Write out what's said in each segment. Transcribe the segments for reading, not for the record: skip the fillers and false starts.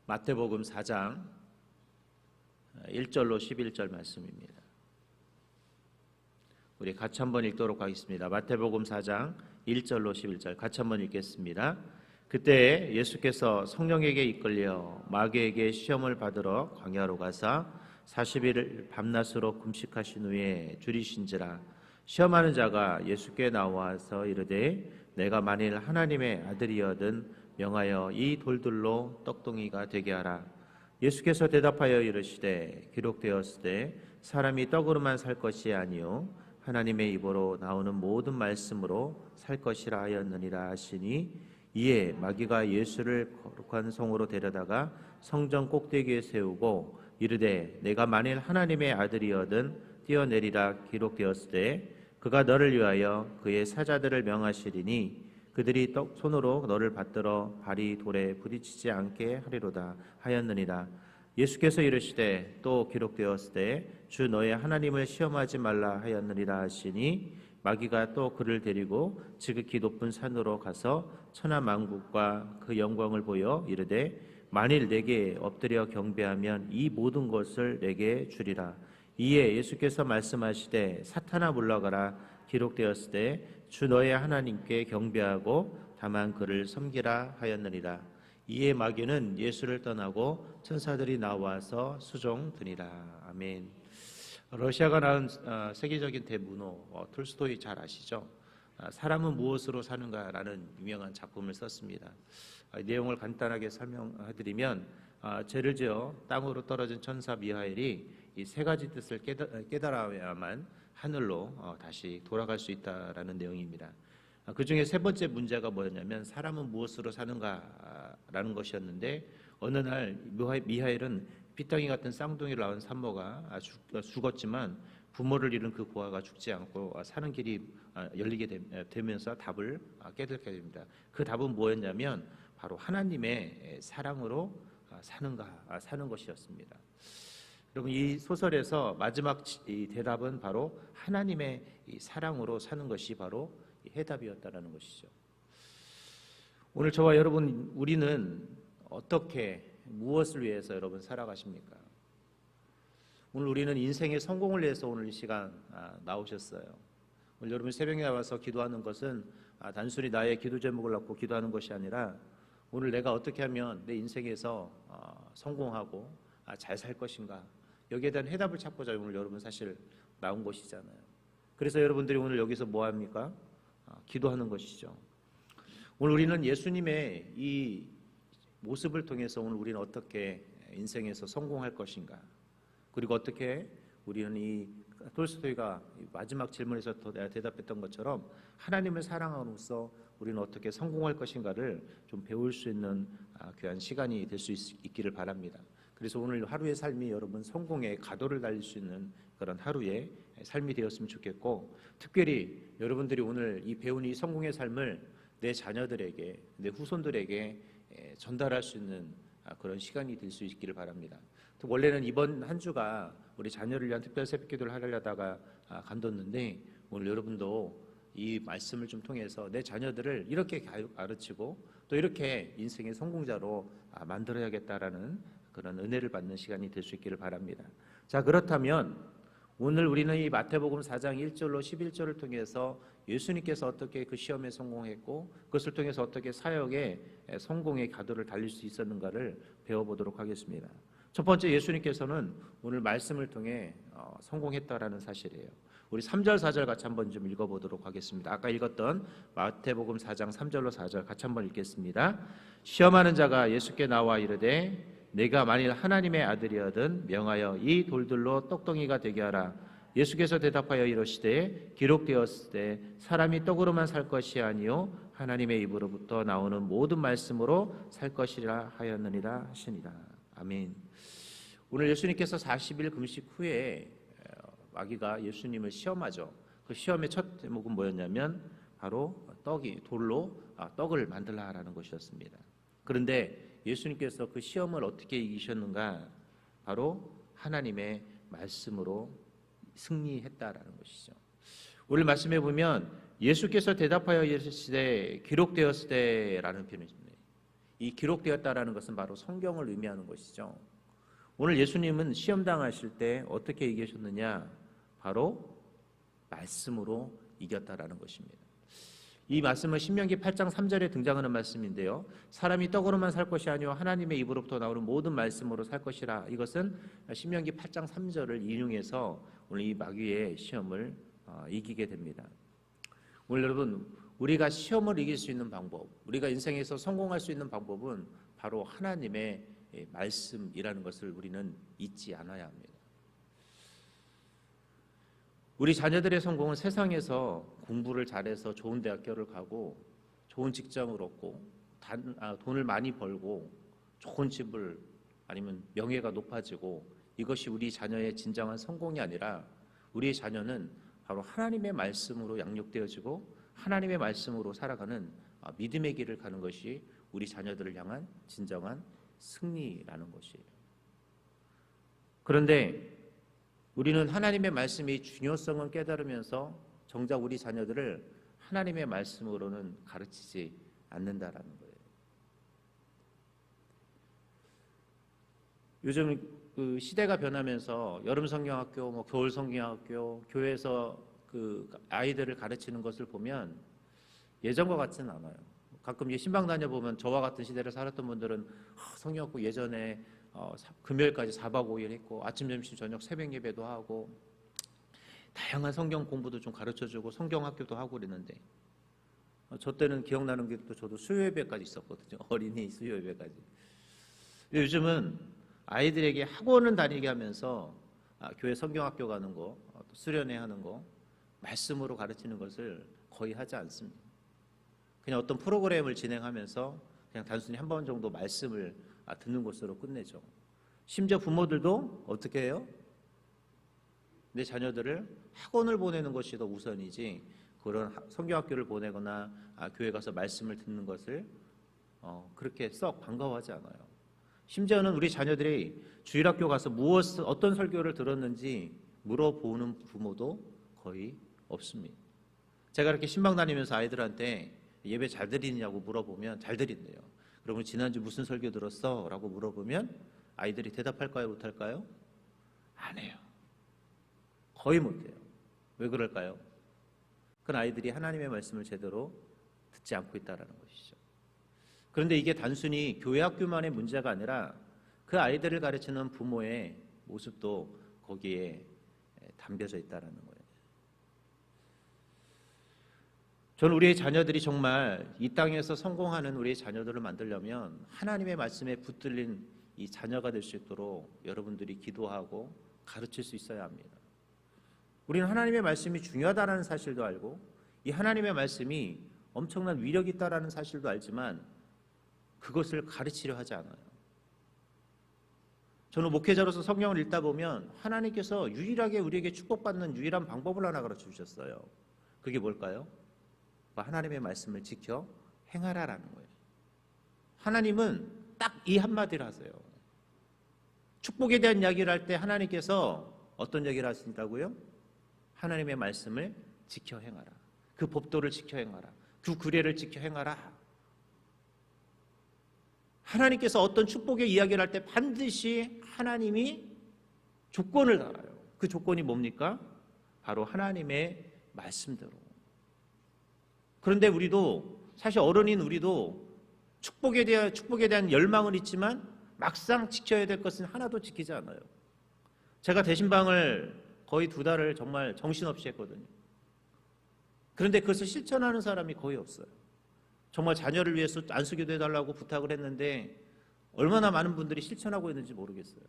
마태복음 4장 1절로 11절 말씀입니다. 우리 같이 한번 읽도록 하겠습니다. 마태복음 4장 1절로 11절 같이 한번 읽겠습니다. 그때 예수께서 성령에게 이끌려 마귀에게 시험을 받으러 광야로 가사 40일 밤낮으로 금식하신 후에 줄이신지라. 시험하는 자가 예수께 나와서 이르되 내가 만일 하나님의 아들이거든 명하여 이 돌들로 떡동이가 되게 하라. 예수께서 대답하여 이르시되 기록되었으되 사람이 떡으로만 살 것이 아니요 하나님의 입으로 나오는 모든 말씀으로 살 것이라 하였느니라 하시니, 이에 마귀가 예수를 거룩한 성으로 데려다가 성전 꼭대기에 세우고 이르되 내가 만일 하나님의 아들이거든 뛰어내리라. 기록되었으되 그가 너를 위하여 그의 사자들을 명하시리니 그들이 손으로 너를 받들어 발이 돌에 부딪히지 않게 하리로다 하였느니라. 예수께서 이르시되 또 기록되었으되 주 너의 하나님을 시험하지 말라 하였느니라 하시니, 마귀가 또 그를 데리고 지극히 높은 산으로 가서 천하만국과 그 영광을 보여 이르되 만일 내게 엎드려 경배하면 이 모든 것을 내게 주리라. 이에 예수께서 말씀하시되 사탄아 물러가라. 기록되었으되 주 너의 하나님께 경배하고 다만 그를 섬기라 하였느니라. 이에 마귀는 예수를 떠나고 천사들이 나와서 수종드니라. 아멘. 러시아가 낳은 세계적인 대문호 톨스토이 잘 아시죠? 사람은 무엇으로 사는가라는 유명한 작품을 썼습니다. 내용을 간단하게 설명해드리면, 죄를 지어 땅으로 떨어진 천사 미하엘이 이 세 가지 뜻을 깨달아야만 하늘로 다시 돌아갈 수 있다라는 내용입니다. 그 중에 세 번째 문제가 뭐였냐면 사람은 무엇으로 사는가라는 것이었는데, 어느 날 미하엘은 핏덩이 같은 쌍둥이를 낳은 산모가 죽었지만 부모를 잃은 그 고아가 죽지 않고 사는 길이 열리게 되면서 답을 깨닫게 됩니다. 그 답은 뭐였냐면 바로 하나님의 사랑으로 사는 것이었습니다. 여러분, 이 소설에서 마지막 이 대답은 바로 하나님의 이 사랑으로 사는 것이 바로 해답이었다라는 것이죠. 오늘 저와 여러분, 우리는 어떻게 무엇을 위해서 여러분 살아가십니까? 오늘 우리는 인생의 성공을 위해서 오늘 이 시간 나오셨어요. 오늘 여러분 새벽에 나와서 기도하는 것은 단순히 나의 기도 제목을 갖고 기도하는 것이 아니라, 오늘 내가 어떻게 하면 내 인생에서 성공하고 잘 살 것인가, 여기에 대한 해답을 찾고자 오늘 여러분 사실 나온 것이잖아요. 그래서 여러분들이 오늘 여기서 뭐 합니까? 기도하는 것이죠. 오늘 우리는 예수님의 이 모습을 통해서 오늘 우리는 어떻게 인생에서 성공할 것인가, 그리고 어떻게 우리는 이 톨스토이가 마지막 질문에서 대답했던 것처럼 하나님을 사랑함으로써 우리는 어떻게 성공할 것인가를 좀 배울 수 있는 귀한 시간이 될 수 있기를 바랍니다. 그래서 오늘 하루의 삶이 여러분 성공의 가도를 달릴 수 있는 그런 하루의 삶이 되었으면 좋겠고, 특별히 여러분들이 오늘 이 배운 이 성공의 삶을 내 자녀들에게, 내 후손들에게 전달할 수 있는 그런 시간이 될 수 있기를 바랍니다. 원래는 이번 한 주가 우리 자녀를 위한 특별 새벽 기도를 하려다가 간뒀는데, 오늘 여러분도 이 말씀을 좀 통해서 내 자녀들을 이렇게 가르치고 또 이렇게 인생의 성공자로 만들어야겠다라는 그런 은혜를 받는 시간이 될 수 있기를 바랍니다. 자, 그렇다면 오늘 우리는 이 마태복음 4장 1절로 11절을 통해서 예수님께서 어떻게 그 시험에 성공했고 그것을 통해서 어떻게 사역의 성공의 가도를 달릴 수 있었는가를 배워보도록 하겠습니다. 첫 번째, 예수님께서는 오늘 말씀을 통해 성공했다라는 사실이에요. 우리 3절 4절 같이 한번 좀 읽어보도록 하겠습니다. 아까 읽었던 마태복음 4장 3절로 4절 같이 한번 읽겠습니다. 시험하는 자가 예수께 나와 이르되 내가 만일 하나님의 아들이거든 명하여 이 돌들로 떡덩이가 되게 하라. 예수께서 대답하여 이르시되 기록되었으되 사람이 떡으로만 살 것이 아니요 하나님의 입으로부터 나오는 모든 말씀으로 살 것이라 하였느니라 하시니라. 아멘. 오늘 예수님께서 40일 금식 후에 마귀가 예수님을 시험하죠. 그 시험의 첫 제목은 뭐였냐면 바로 돌로 떡을 만들라라는 것이었습니다. 그런데 예수님께서 그 시험을 어떻게 이기셨는가? 바로 하나님의 말씀으로 승리했다라는 것이죠. 오늘 말씀해 보면 예수께서 대답하여 이르시되 기록되었으되라는 표현입니다. 이 기록되었다라는 것은 바로 성경을 의미하는 것이죠. 오늘 예수님은 시험 당하실 때 어떻게 이기셨느냐? 바로 말씀으로 이겼다라는 것입니다. 이 말씀은 신명기 8장 3절에 등장하는 말씀인데요. 사람이 떡으로만 살 것이 아니요 하나님의 입으로부터 나오는 모든 말씀으로 살 것이라. 이것은 신명기 8장 3절을 인용해서 오늘 이 마귀의 시험을 이기게 됩니다. 오늘 여러분, 우리가 시험을 이길 수 있는 방법, 우리가 인생에서 성공할 수 있는 방법은 바로 하나님의 말씀이라는 것을 우리는 잊지 않아야 합니다. 우리 자녀들의 성공은 세상에서 공부를 잘해서 좋은 대학교를 가고 좋은 직장을 얻고 돈을 많이 벌고 좋은 집을 아니면 명예가 높아지고 이것이 우리 자녀의 진정한 성공이 아니라 우리의 자녀는 바로 하나님의 말씀으로 양육되어지고 하나님의 말씀으로 살아가는 믿음의 길을 가는 것이 우리 자녀들을 향한 진정한 승리라는 것이에요. 그런데 우리는 하나님의 말씀의 중요성을 깨달으면서 정작 우리 자녀들을 하나님의 말씀으로는 가르치지 않는다라는 거예요. 요즘 그 시대가 변하면서 여름 성경학교, 겨울 성경학교, 교회에서 그 아이들을 가르치는 것을 보면 예전과 같지는 않아요. 가끔 신방 다녀보면 저와 같은 시대를 살았던 분들은 성경학교 예전에 금요일까지 4박 5일 했고 아침, 점심, 저녁 새벽 예배도 하고 다양한 성경 공부도 좀 가르쳐주고 성경학교도 하고 그랬는데 저 때는 기억나는 게 또 저도 수요예배까지 있었거든요. 어린이 수요예배까지. 요즘은 아이들에게 학원을 다니게 하면서 교회 성경학교 가는 거, 수련회 하는 거, 말씀으로 가르치는 것을 거의 하지 않습니다. 그냥 어떤 프로그램을 진행하면서 그냥 단순히 한 번 정도 말씀을 듣는 것으로 끝내죠. 심지어 부모들도 어떻게 해요? 내 자녀들을 학원을 보내는 것이 더 우선이지 그런 성경학교를 보내거나 교회 가서 말씀을 듣는 것을 그렇게 썩 반가워하지 않아요. 심지어는 우리 자녀들이 주일학교 가서 어떤 설교를 들었는지 물어보는 부모도 거의 없습니다. 제가 이렇게 신방 다니면서 아이들한테 예배 잘 드리냐고 물어보면 잘 드린대요. 그러면 지난주 무슨 설교 들었어? 라고 물어보면 아이들이 대답할까요? 못할까요? 안 해요. 거의 못해요. 왜 그럴까요? 그건 아이들이 하나님의 말씀을 제대로 듣지 않고 있다는 것이죠. 그런데 이게 단순히 교회 학교만의 문제가 아니라 그 아이들을 가르치는 부모의 모습도 거기에 담겨져 있다는 거예요. 저는 우리의 자녀들이 정말 이 땅에서 성공하는 우리의 자녀들을 만들려면 하나님의 말씀에 붙들린 이 자녀가 될 수 있도록 여러분들이 기도하고 가르칠 수 있어야 합니다. 우리는 하나님의 말씀이 중요하다는 사실도 알고 이 하나님의 말씀이 엄청난 위력이 있다는 사실도 알지만 그것을 가르치려 하지 않아요. 저는 목회자로서 성경을 읽다 보면 하나님께서 유일하게 우리에게 축복받는 유일한 방법을 하나 가르쳐 주셨어요. 그게 뭘까요? 하나님의 말씀을 지켜 행하라라는 거예요. 하나님은 딱 이 한마디를 하세요. 축복에 대한 이야기를 할 때 하나님께서 어떤 이야기를 하신다고요? 하나님의 말씀을 지켜 행하라. 그 법도를 지켜 행하라. 그 규례를 지켜 행하라. 하나님께서 어떤 축복의 이야기를 할 때 반드시 하나님이 조건을 달아요. 그 조건이 뭡니까? 바로 하나님의 말씀대로. 그런데 우리도 사실 어른인 우리도 축복에 대한 열망은 있지만 막상 지켜야 될 것은 하나도 지키지 않아요. 제가 대신방을 거의 2달을 정말 정신없이 했거든요. 그런데 그것을 실천하는 사람이 거의 없어요. 정말 자녀를 위해서 안수기도 해달라고 부탁을 했는데 얼마나 많은 분들이 실천하고 있는지 모르겠어요.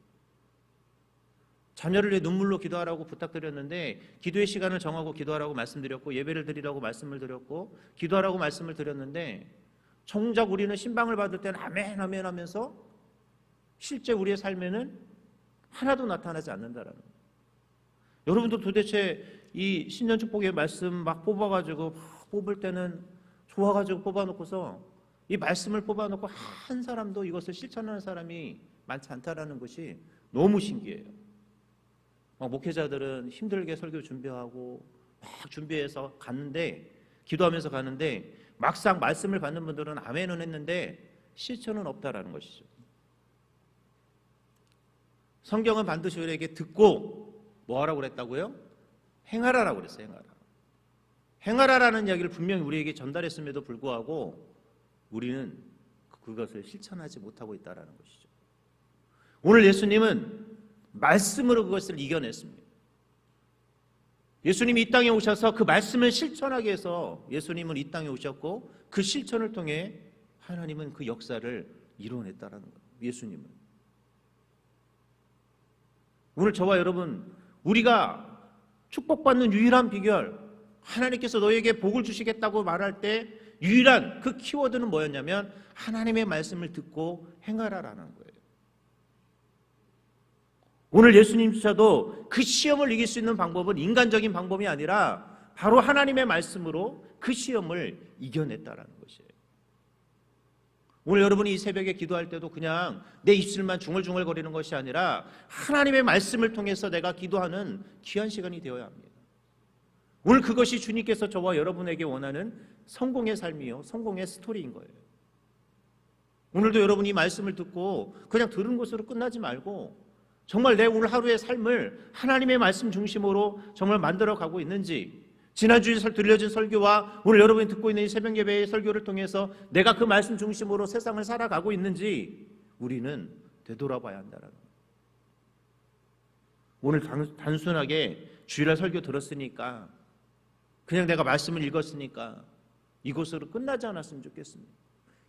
자녀를 위해 눈물로 기도하라고 부탁드렸는데 기도의 시간을 정하고 기도하라고 말씀드렸고 예배를 드리라고 말씀을 드렸고 기도하라고 말씀을 드렸는데 정작 우리는 신방을 받을 때는 아멘 아멘 하면서 실제 우리의 삶에는 하나도 나타나지 않는다라는 거예요. 여러분도 도대체 이 신년 축복의 말씀 막 뽑아가지고 뽑을 때는 좋아가지고 뽑아놓고서 이 말씀을 뽑아놓고 한 사람도 이것을 실천하는 사람이 많지 않다라는 것이 너무 신기해요. 목회자들은 힘들게 설교 준비하고 막 준비해서 갔는데 기도하면서 가는데 막상 말씀을 받는 분들은 아멘은 했는데 실천은 없다라는 것이죠. 성경은 반드시 우리에게 듣고 뭐 하라고 그랬다고요? 행하라라고 그랬어요. 행하라라는 이야기를 분명히 우리에게 전달했음에도 불구하고 우리는 그것을 실천하지 못하고 있다는 것이죠. 오늘 예수님은 말씀으로 그것을 이겨냈습니다. 예수님이 이 땅에 오셔서 그 말씀을 실천하게 해서 예수님은 이 땅에 오셨고 그 실천을 통해 하나님은 그 역사를 이루어냈다는 거예요. 예수님은. 오늘 저와 여러분, 우리가 축복받는 유일한 비결, 하나님께서 너에게 복을 주시겠다고 말할 때 유일한 그 키워드는 뭐였냐면 하나님의 말씀을 듣고 행하라라는 거예요. 오늘 예수님조차도 그 시험을 이길 수 있는 방법은 인간적인 방법이 아니라 바로 하나님의 말씀으로 그 시험을 이겨냈다라는 것이에요. 오늘 여러분이 이 새벽에 기도할 때도 그냥 내 입술만 중얼중얼거리는 것이 아니라 하나님의 말씀을 통해서 내가 기도하는 귀한 시간이 되어야 합니다. 오늘 그것이 주님께서 저와 여러분에게 원하는 성공의 삶이요, 성공의 스토리인 거예요. 오늘도 여러분이 말씀을 듣고 그냥 들은 것으로 끝나지 말고 정말 내 오늘 하루의 삶을 하나님의 말씀 중심으로 정말 만들어가고 있는지, 지난주에 들려진 설교와 오늘 여러분이 듣고 있는 이 새벽 예배의 설교를 통해서 내가 그 말씀 중심으로 세상을 살아가고 있는지 우리는 되돌아봐야 한다는 거예요. 오늘 단순하게 주일날 설교 들었으니까 그냥 내가 말씀을 읽었으니까 이것으로 끝나지 않았으면 좋겠습니다.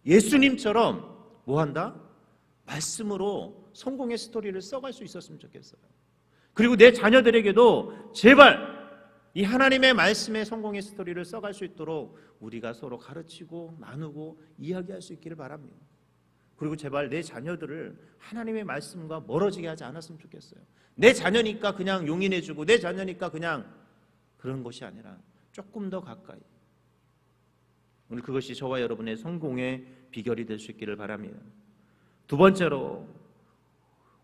예수님처럼 뭐 한다? 말씀으로 성공의 스토리를 써갈 수 있었으면 좋겠어요. 그리고 내 자녀들에게도 제발 이 하나님의 말씀의 성공의 스토리를 써갈 수 있도록 우리가 서로 가르치고 나누고 이야기할 수 있기를 바랍니다. 그리고 제발 내 자녀들을 하나님의 말씀과 멀어지게 하지 않았으면 좋겠어요. 내 자녀니까 그냥 용인해주고 내 자녀니까 그냥 그런 것이 아니라 조금 더 가까이. 오늘 그것이 저와 여러분의 성공의 비결이 될 수 있기를 바랍니다. 두 번째로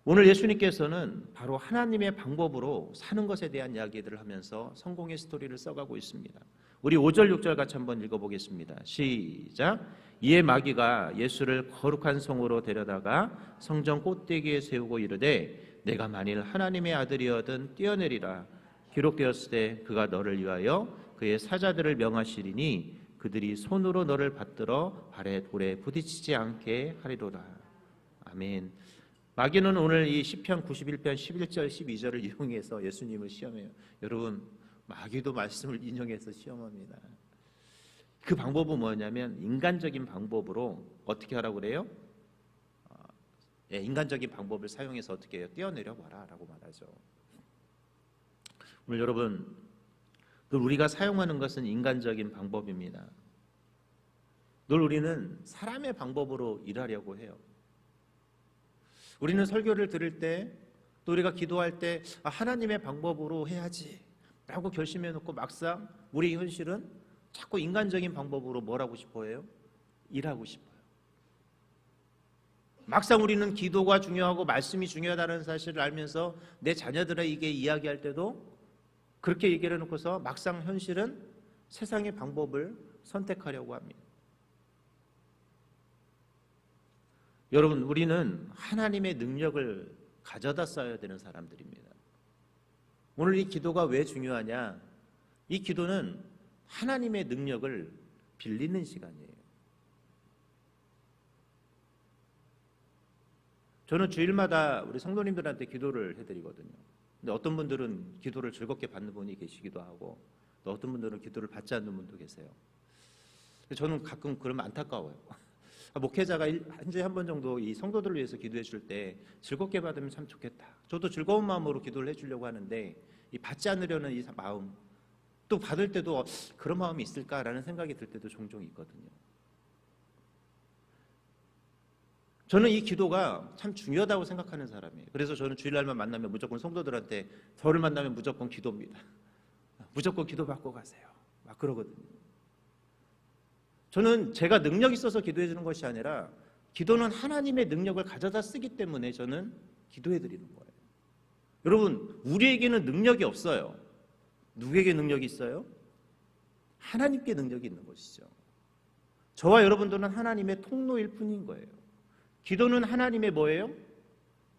오늘 예수님께서는 바로 하나님의 방법으로 사는 것에 대한 이야기들을 하면서 성공의 스토리를 써가고 있습니다. 우리 5절 6절 같이 한번 읽어보겠습니다. 시작. 이에 마귀가 예수를 거룩한 성으로 데려다가 성전 꼭대기에 세우고 이르되 내가 만일 하나님의 아들이어든 뛰어내리라. 기록되었을 때 그가 너를 위하여 그의 사자들을 명하시리니 그들이 손으로 너를 받들어 발에 돌에 부딪히지 않게 하리로다. 아멘. 마귀는 오늘 이 시편 91편 11절 12절을 이용해서 예수님을 시험해요. 여러분, 마귀도 말씀을 인용해서 시험합니다. 그 방법은 뭐냐면 인간적인 방법으로 어떻게 하라고 그래요? 인간적인 방법을 사용해서 어떻게 해요? 뛰어내려 봐라 라고 말하죠. 오늘 여러분, 늘 우리가 사용하는 것은 인간적인 방법입니다. 늘 우리는 사람의 방법으로 일하려고 해요. 우리는 설교를 들을 때, 또 우리가 기도할 때 하나님의 방법으로 해야지 라고 결심해 놓고 막상 우리 현실은 자꾸 인간적인 방법으로 뭘 하고 싶어 해요? 일하고 싶어요. 막상 우리는 기도가 중요하고 말씀이 중요하다는 사실을 알면서 내 자녀들에게 이야기할 때도 그렇게 얘기를 해놓고서 막상 현실은 세상의 방법을 선택하려고 합니다. 여러분, 우리는 하나님의 능력을 가져다 써야 되는 사람들입니다. 오늘 이 기도가 왜 중요하냐? 이 기도는 하나님의 능력을 빌리는 시간이에요. 저는 주일마다 우리 성도님들한테 기도를 해드리거든요. 근데 어떤 분들은 기도를 즐겁게 받는 분이 계시기도 하고 또 어떤 분들은 기도를 받지 않는 분도 계세요. 저는 가끔 그러면 안타까워요. 목회자가 한 주에 한 번 정도 이 성도들을 위해서 기도해 줄 때 즐겁게 받으면 참 좋겠다. 저도 즐거운 마음으로 기도를 해주려고 하는데 이 받지 않으려는 이 마음, 또 받을 때도 그런 마음이 있을까라는 생각이 들 때도 종종 있거든요. 저는 이 기도가 참 중요하다고 생각하는 사람이에요. 그래서 저는 주일날만 만나면 무조건 성도들한테 저를 만나면 무조건 기도입니다. 무조건 기도받고 가세요. 막 그러거든요. 저는 제가 능력 있어서 기도해 주는 것이 아니라 기도는 하나님의 능력을 가져다 쓰기 때문에 저는 기도해 드리는 거예요. 여러분, 우리에게는 능력이 없어요. 누구에게 능력이 있어요? 하나님께 능력이 있는 것이죠. 저와 여러분들은 하나님의 통로일 뿐인 거예요. 기도는 하나님의 뭐예요?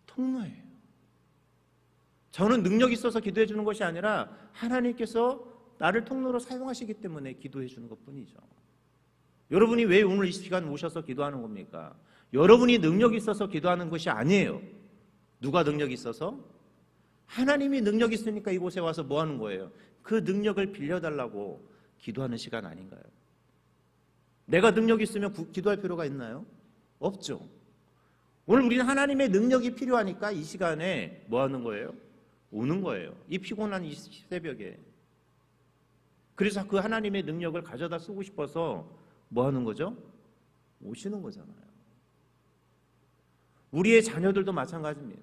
통로예요. 저는 능력이 있어서 기도해 주는 것이 아니라 하나님께서 나를 통로로 사용하시기 때문에 기도해 주는 것뿐이죠. 여러분이 왜 오늘 이 시간 오셔서 기도하는 겁니까? 여러분이 능력이 있어서 기도하는 것이 아니에요. 누가 능력이 있어서? 하나님이 능력이 있으니까 이곳에 와서 뭐 하는 거예요? 그 능력을 빌려달라고 기도하는 시간 아닌가요? 내가 능력이 있으면 기도할 필요가 있나요? 없죠. 오늘 우리는 하나님의 능력이 필요하니까 이 시간에 뭐 하는 거예요? 오는 거예요. 이 피곤한 이 새벽에. 그래서 그 하나님의 능력을 가져다 쓰고 싶어서 뭐 하는 거죠? 오시는 거잖아요. 우리의 자녀들도 마찬가지입니다.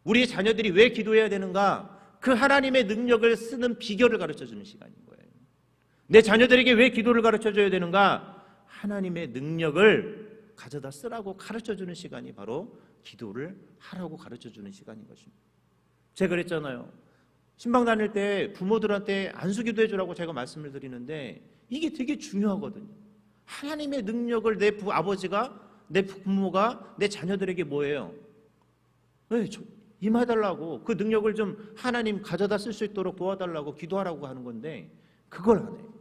우리의 자녀들이 왜 기도해야 되는가? 그 하나님의 능력을 쓰는 비결을 가르쳐주는 시간인 거예요. 내 자녀들에게 왜 기도를 가르쳐줘야 되는가? 하나님의 능력을 가져다 쓰라고 가르쳐주는 시간이 바로 기도를 하라고 가르쳐주는 시간인 것입니다. 제가 그랬잖아요. 신방 다닐 때 부모들한테 안수기도 해주라고 제가 말씀을 드리는데 이게 되게 중요하거든요. 하나님의 능력을 내 아버지가, 내 부모가 내 자녀들에게 뭐예요? 임해달라고, 그 능력을 좀 하나님 가져다 쓸 수 있도록 도와달라고 기도하라고 하는 건데 그걸 안 해요.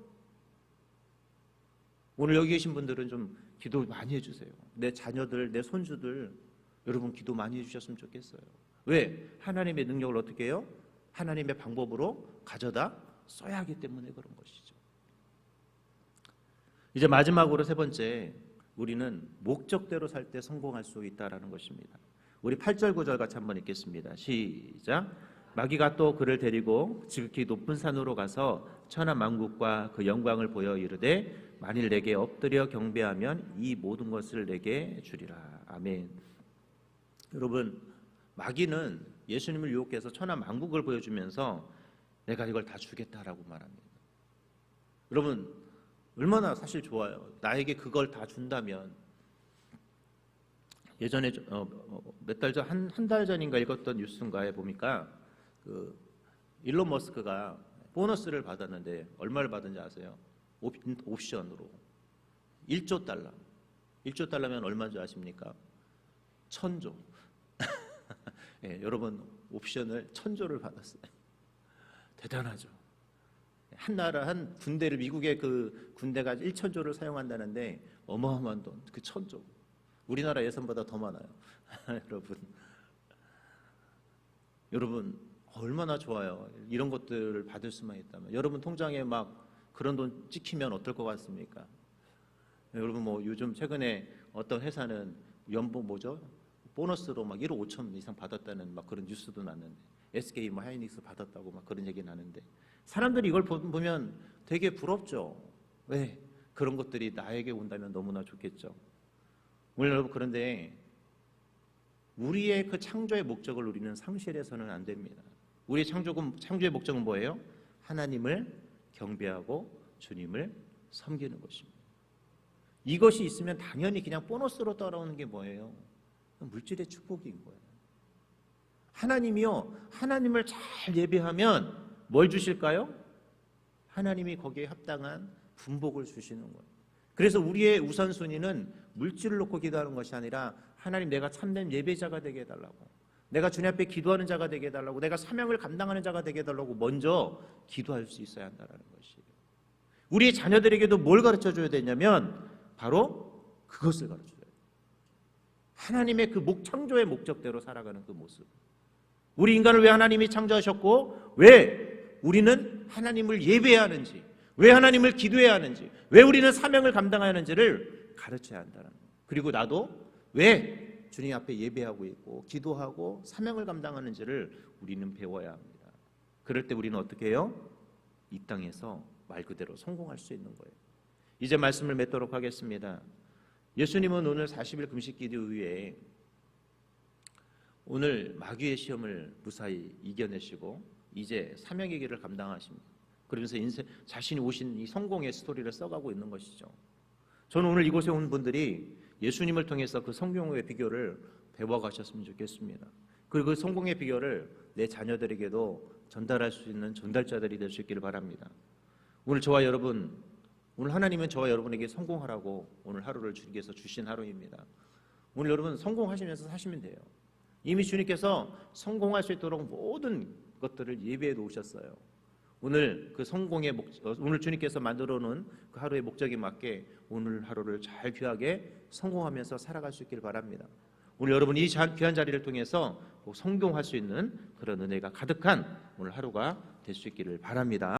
오늘 여기 계신 분들은 좀 기도 많이 해주세요. 내 자녀들, 내 손주들 여러분 기도 많이 해주셨으면 좋겠어요. 왜? 하나님의 능력을 어떻게 해요? 하나님의 방법으로 가져다 써야 하기 때문에 그런 것이죠. 이제 마지막으로 세 번째, 우리는 목적대로 살 때 성공할 수 있다라는 것입니다. 우리 8절 9절 같이 한번 읽겠습니다. 시작. 마귀가 또 그를 데리고 지극히 높은 산으로 가서 천하 만국과 그 영광을 보여 이르되 만일 내게 엎드려 경배하면 이 모든 것을 내게 주리라. 아멘. 여러분, 마귀는 예수님을 유혹해서 천하 만국을 보여주면서 내가 이걸 다 주겠다라고 말합니다. 여러분, 얼마나 사실 좋아요. 나에게 그걸 다 준다면. 예전에 몇 달 전, 한 달 전인가 읽었던 뉴스인가에 보니까 그 일론 머스크가 보너스를 받았는데 얼마를 받은지 아세요? 옵션으로 1조 달러. 1조 달러면 얼마인지 아십니까? 1000조. 네, 여러분 옵션을 1000조를 받았어요. 대단하죠. 한 나라, 한 군대를, 미국의 그 군대가 1000조를 사용한다는데 어마어마한 돈, 그 1000조. 우리나라 예산보다 더 많아요. 여러분 얼마나 좋아요. 이런 것들을 받을 수만 있다면. 여러분 통장에 막 그런 돈 찍히면 어떨 것 같습니까? 여러분 뭐 요즘 최근에 어떤 회사는 연봉 뭐죠? 보너스로 막 1억 5천 이상 받았다는 막 그런 뉴스도 났는데, SK 뭐 하이닉스 받았다고 막 그런 얘기 나는데 사람들이 이걸 보면 되게 부럽죠. 왜? 그런 것들이 나에게 온다면 너무나 좋겠죠. 오늘 여러분, 그런데 우리의 그 창조의 목적을 우리는 상실해서는 안 됩니다. 우리의 창조의 목적은 뭐예요? 하나님을 경배하고 주님을 섬기는 것입니다. 이것이 있으면 당연히 그냥 보너스로 따라오는 게 뭐예요? 물질의 축복인 거예요. 하나님이요, 하나님을 잘 예배하면 뭘 주실까요? 하나님이 거기에 합당한 분복을 주시는 거예요. 그래서 우리의 우선순위는 물질을 놓고 기도하는 것이 아니라 하나님, 내가 참된 예배자가 되게 해달라고, 내가 주님 앞에 기도하는 자가 되게 해달라고, 내가 사명을 감당하는 자가 되게 해달라고 먼저 기도할 수 있어야 한다는 것이에요. 우리의 자녀들에게도 뭘 가르쳐줘야 되냐면 바로 그것을 가르쳐줘야 돼요. 하나님의 그 창조의 목적대로 살아가는 그 모습. 우리 인간을 왜 하나님이 창조하셨고 왜 우리는 하나님을 예배해야 하는지, 왜 하나님을 기도해야 하는지, 왜 우리는 사명을 감당해야 하는지를 가르쳐야 한다는 거예요. 그리고 나도 왜 주님 앞에 예배하고 있고 기도하고 사명을 감당하는지를 우리는 배워야 합니다. 그럴 때 우리는 어떻게 해요? 이 땅에서 말 그대로 성공할 수 있는 거예요. 이제 말씀을 맺도록 하겠습니다. 예수님은 오늘 40일 금식기도 이후에 오늘 마귀의 시험을 무사히 이겨내시고 이제 사명의 길을 감당하십니다. 그러면서 자신이 오신 이 성공의 스토리를 써가고 있는 것이죠. 저는 오늘 이곳에 온 분들이 예수님을 통해서 그 성공의 비결을 배워가셨으면 좋겠습니다. 그리고 그 성공의 비결을 내 자녀들에게도 전달할 수 있는 전달자들이 될 수 있기를 바랍니다. 오늘 저와 여러분, 오늘 하나님은 저와 여러분에게 성공하라고 오늘 하루를 주님께서 주신 하루입니다. 오늘 여러분 성공하시면서 사시면 돼요. 이미 주님께서 성공할 수 있도록 모든 것들을 예비해 놓으셨어요. 오늘 그 성공의 오늘 주님께서 만들어 놓은 그 하루의 목적에 맞게 오늘 하루를 잘 귀하게 성공하면서 살아갈 수 있길 바랍니다. 오늘 여러분 이 귀한 자리를 통해서 성공할 수 있는 그런 은혜가 가득한 오늘 하루가 될 수 있기를 바랍니다.